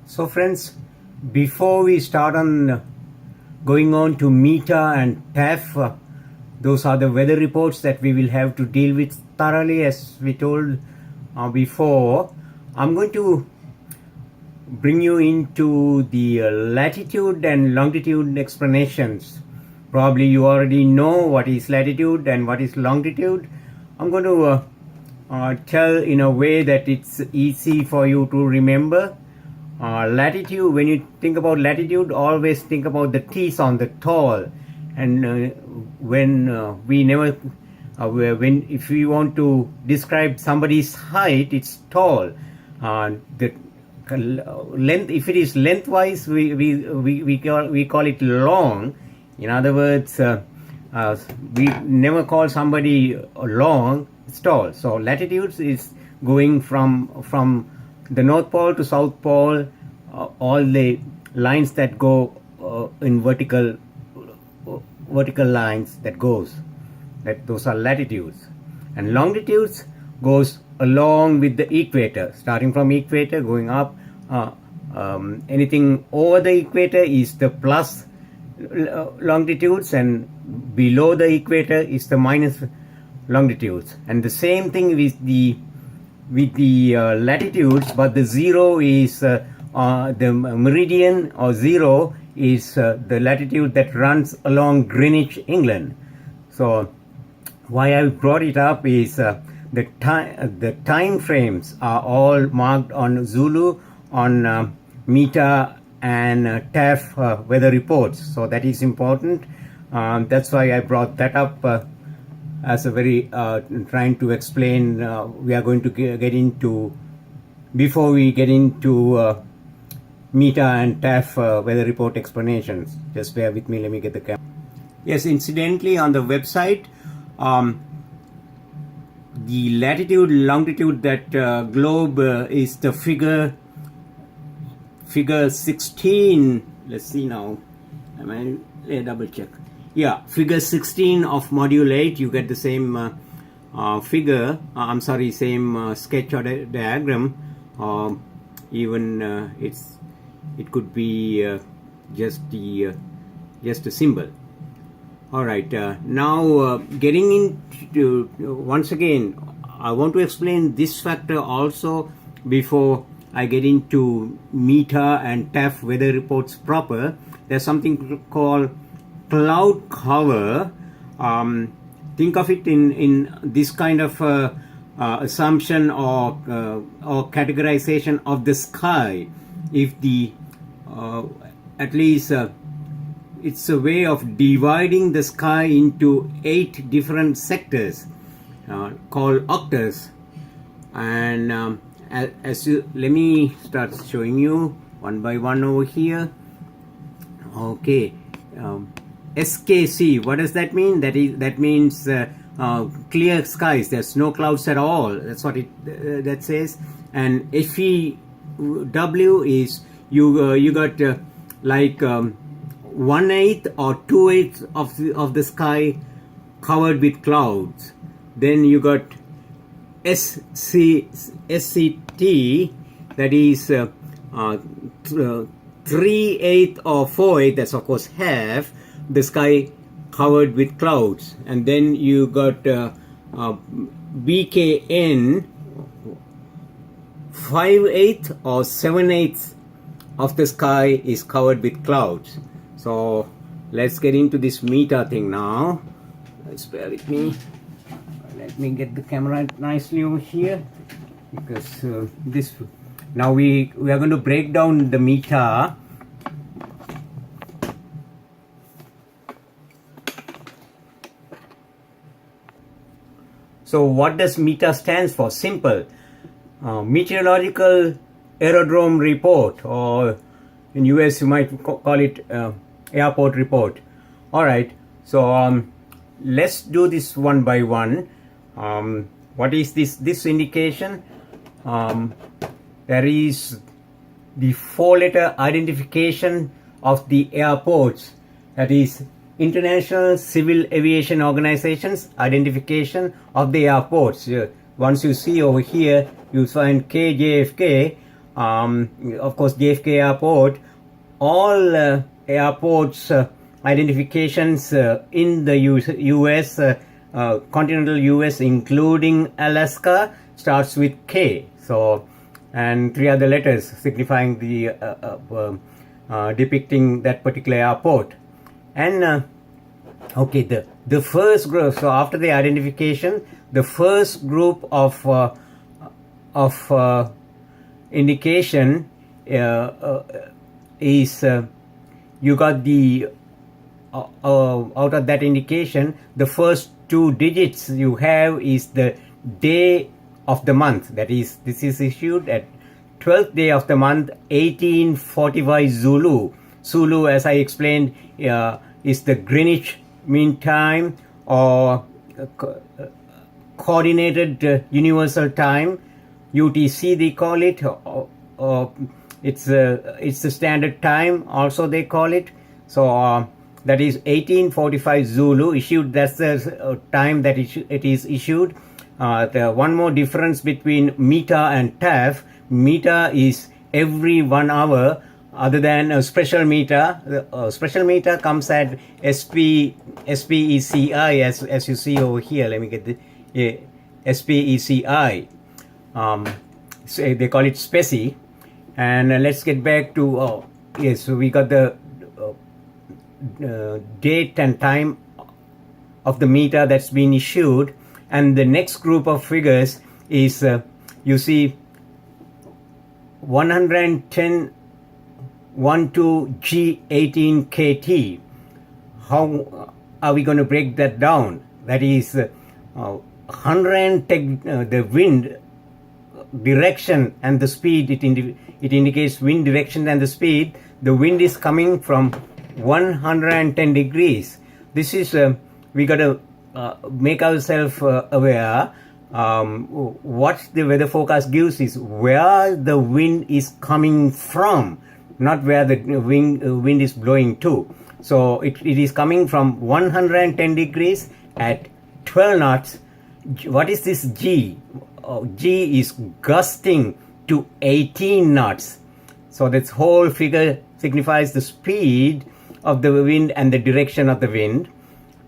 So friends, before we start on going on to META and TAF, those are the weather reports that we will have to deal with thoroughly, as we told before. I'm going to bring you into the latitude and longitude explanations. Probably you already know what is latitude and what is longitude. I'm going to tell in a way that it's easy for you to remember. Latitude, when you think about latitude, always think about the T's on the tall. And when we never, when if we want to describe somebody's height, it's tall. The length, if it is lengthwise, we call it long. In other words, we never call somebody long, it's tall. So latitudes is going from the North Pole to South Pole, all the lines that go in vertical lines that goes, those are latitudes. And longitudes goes along with the equator, starting from equator going up. Anything over the equator is the plus longitudes, and below the equator is the minus longitudes. And the same thing with the latitudes, but the zero is the meridian, or zero is the latitude that runs along Greenwich, England. So why I brought it up is the time frames are all marked on Zulu, on META and TAF weather reports. So that is important. That's why I brought that up as a very trying to explain. We are going to get into, before we get into META and TAF weather report explanations. Just bear with me, let me get the camera. Yes, incidentally, on the website, the latitude longitude, that globe is the figure 16. Let's see now, double check. Yeah, figure 16 of module 8, you get the same figure, same sketch or diagram. Even it could be just a symbol. All right, now getting into, once again, I want to explain this factor also before I get into META and TAF weather reports proper. There's something called cloud cover. Think of it in this kind of assumption or categorization of the sky. If the at least it's a way of dividing the sky into 8 different sectors called octaves. And let me start showing you one by one over here. Okay. SKC, what does that mean? That means clear skies. There's no clouds at all. That's what it that says. And FEW is you got like 1/8 or 2/8 of the sky covered with clouds. Then you got SCT, that is 3/8 or 4/8. That's of course half the sky covered with clouds. And then you got BKN, 5/8 or 7/8 of the sky is covered with clouds. So let's get into this META thing now. Let's bear with me. Let me get the camera nicely over here, because this now we are going to break down the META. So what does META stands for? Simple. Meteorological Aerodrome Report, or in US you might call it airport report. All right. So let's do this one by one. What is this indication? There is the 4-letter identification of the airports, that is International Civil Aviation Organization's identification of the airports. Once you see over here, you find KJFK. of course, JFK Airport, all airports identifications in the US, continental US, including Alaska, starts with K. So, and 3 other letters signifying the depicting that particular airport. And okay, the first group. So after the identification, the first group of indication is you got the out of that indication, the first 2 digits you have is the day of the month. That is, this is issued at 12th day of the month, 1845 Zulu. Zulu, as I explained, is the Greenwich Mean Time, or Coordinated Universal Time, UTC they call it, it's the standard time also they call it. So that is 1845 Zulu issued. That's the time that it is issued. The one more difference between meter and TAF. Meter is every 1 hour, other than a special meter. Special meter comes at SPECI, as you see over here. Let me get the SPECI. So they call it SPECI. And let's get back to yes. So we got the date and time of the meter that's been issued, and the next group of figures is you see 110 12G18 KT. How are we going to break that down? That is 110 the wind direction and the speed. It indicates wind direction and the speed. The wind is coming from 110 degrees. This is we got to make ourselves aware. What the weather forecast gives is where the wind is coming from, not where the wind is blowing to. So it is coming from 110 degrees at 12 knots. What is this G? G is gusting to 18 knots. So this whole figure signifies the speed of the wind and the direction of the wind.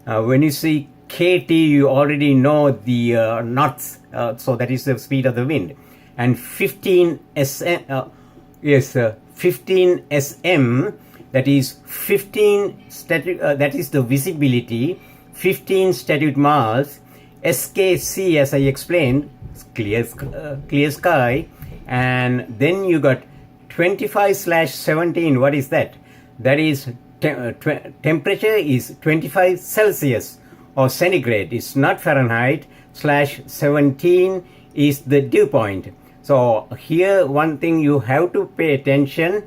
When you see KT, you already know the knots. So that is the speed of the wind. And 15 SM, 15 SM, that is 15 that is the visibility, 15 statute miles. SKC, as I explained, clear sky. And then you got 25/17. What is that? That is temperature is 25 Celsius or centigrade. It's not Fahrenheit. /17 is the dew point. So here one thing you have to pay attention.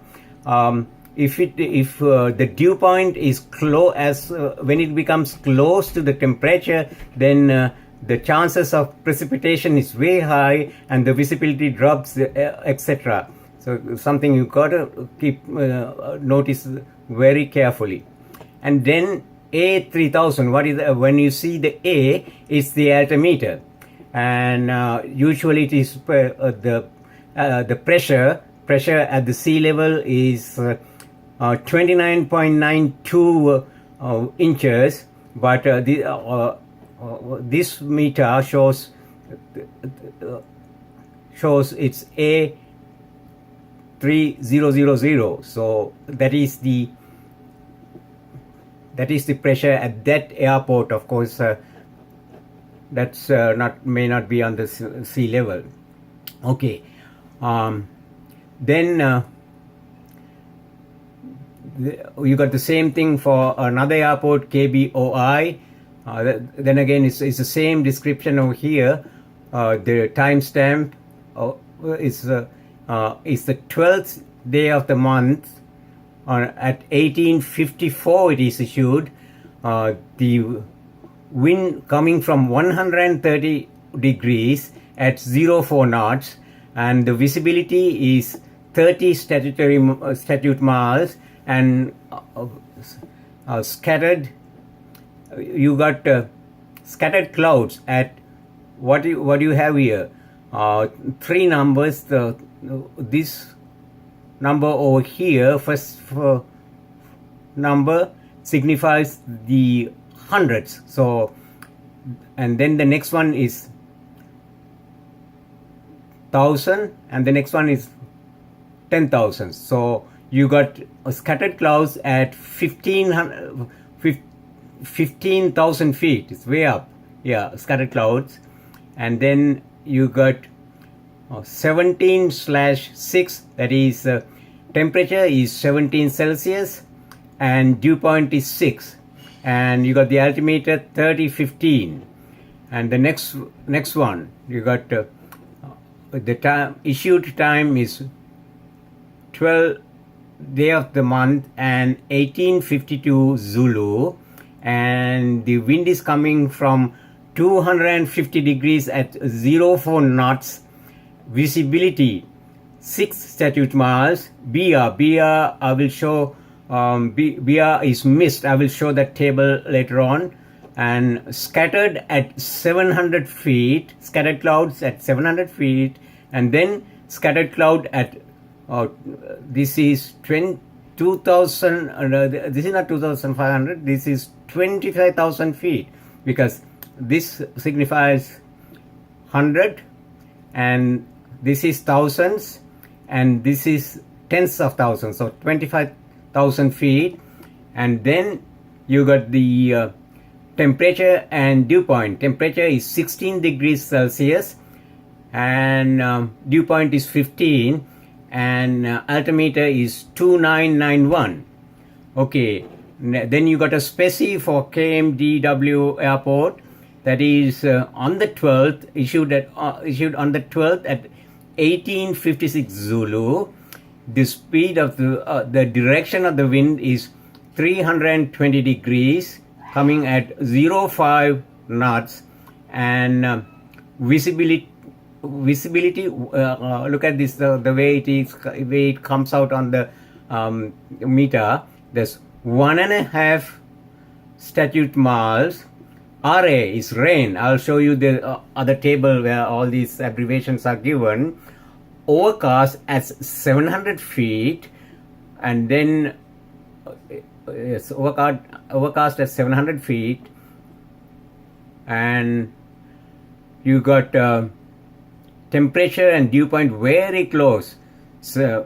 If the dew point is close, when it becomes close to the temperature, then the chances of precipitation is way high and the visibility drops, etc. So something you got to keep notice very carefully. And then A3000, what is when you see the A, it's the altimeter, and usually it is the pressure at the sea level is 29.92 inches, but this meter shows it's A3000. So that is the pressure at that airport. Of course, that's may not be on the sea level. Okay, then you got the same thing for another airport, KBOI. Then again, it's the same description over here. The timestamp is the 12th day of the month. At 1854 it is issued. The wind coming from 130 degrees at 04 knots, and the visibility is 30 statute miles, and scattered. You got scattered clouds at what you have here. 3 numbers. This number over here, first number signifies the hundreds. So, and then the next one is 1000, and the next one is 10,000. So you got scattered clouds at 15,000 feet. It's way up. Yeah, scattered clouds. And then you got 17/6, that is temperature is 17 Celsius and dew point is 6, and you got the altimeter 3015. And the next one you got the time issued time is 12 day of the month and 1852 Zulu, and the wind is coming from 250 degrees at 04 knots. Visibility 6 statute miles. BR I will show, BR is mist. I will show that table later on. And scattered at 700 feet, scattered clouds at 700 feet, and then scattered cloud at this is 2,000, this is not 2,500, this is 25,000 feet, because this signifies 100, and this is thousands, and this is tens of thousands, so 25,000 feet. And then you got the temperature and dew point. Temperature is 16 degrees Celsius, and dew point is 15, and altimeter is 2991. Okay, then you got a specie for KMDW airport, that is on the 12th, issued on the 12th at 1856 Zulu. The speed of the direction of the wind is 320 degrees, coming at 05 knots, and visibility. Look at this, the way it comes out on the meter. There's 1.5 statute miles. RA is rain. I'll show you the other table where all these abbreviations are given. Overcast at 700 feet, and then yes, overcast at 700 feet, and you got temperature and dew point very close. So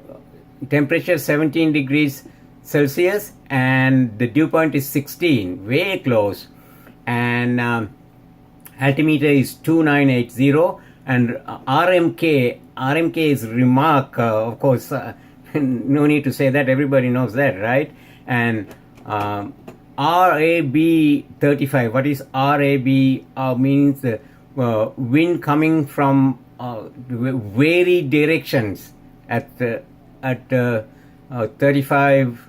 temperature 17 degrees Celsius and the dew point is 16, way close, and altimeter is 2980, and RMK is remark, of course, no need to say that, everybody knows that, right? And RAB 35. What is RAB? Means wind coming from varied directions at 35